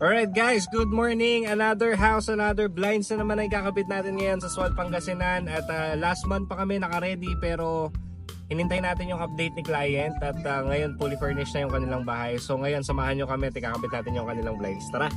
Alright guys, good morning. Another house, another blinds na naman ay kakabit natin ngayon sa Sual, Pangasinan. At last month pa kami naka-ready pero hinintay natin yung update ni client. At ngayon fully furnished na yung kanilang bahay. So ngayon samahan nyo kami at ikakabit natin yung kanilang blinds. Tara!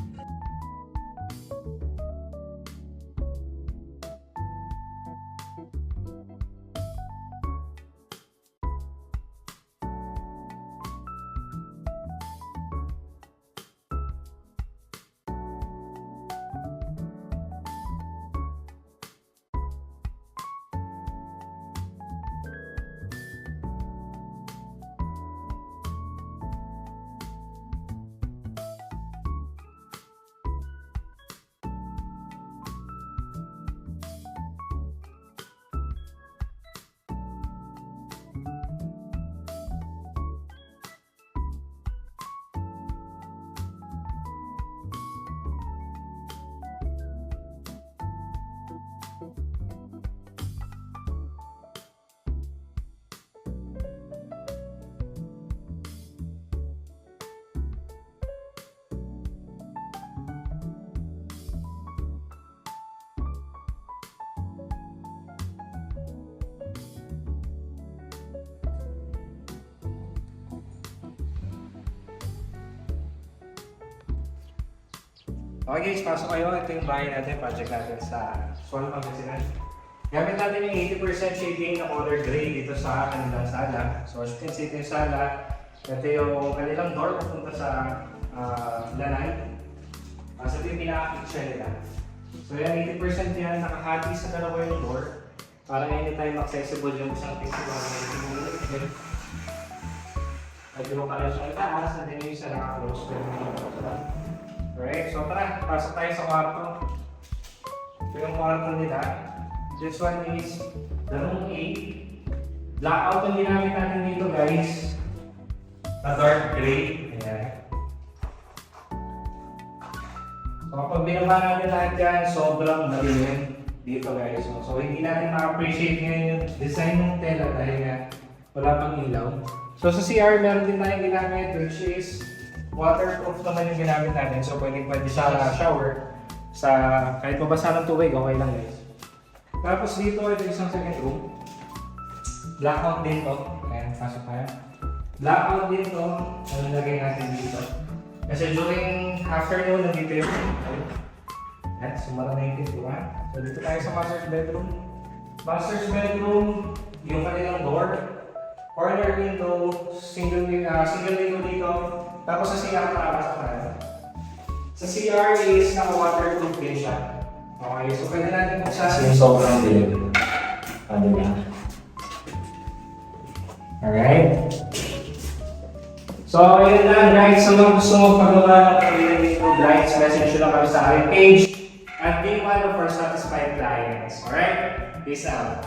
Okay guys, pasok kayo. Ito yung bahay natin, project natin sa Sual, Pangasinan. Gamit natin yung 80% shading na color gray dito sa kanilang sala. So as you can see, ito yung sala. Ito yung kanilang door papunta sa lanay. So ito yung pinaka-picture nila. So yan, 80% yan, nakahati sa dalawa yung door. Para anytime accessible yung isang pixel na nag-draw ka lang siya itaas, and then yung isa naka-close ko yung alright, so tara, pasok tayo sa kwarto. Ito yung kwarto nila. This one is the room A. Blackout yung ginamit natin dito guys. A dark gray. Ayan. So kapag binaba natin lahat yan, sobrang madilim dito guys. So hindi natin ma-appreciate ngayon yung design ng tela dahil nga wala pang ilaw. So sa CR, meron din tayong ginamit which is waterproof naman yung ginamit natin. So pwede sa shower. Sa kahit mabasa ng tubig, okay lang guys. Tapos dito, ito isang second room. Blackout din to. Ayan, pasok tayo. Blackout din to. Ano lagay natin dito? Kasi during afternoon, nandito yung ayan, sumara na yung tint, diba? So dito tayo sa master's bedroom. Master's bedroom, yung kanilang door. Corner window, single window dito. Tapos sa CR nakapasok tayo. Sa CR is naka-waterproof din siya. Okay, so pwede natin buksan. Yung sobrang dilim. Ano na? Alright. So, yun lang guys. So, kung gusto mo pagawa ng pag-ibig ng blinds, message nyo lang kami sa aking page. At being one of our satisfied clients. Alright? Peace out.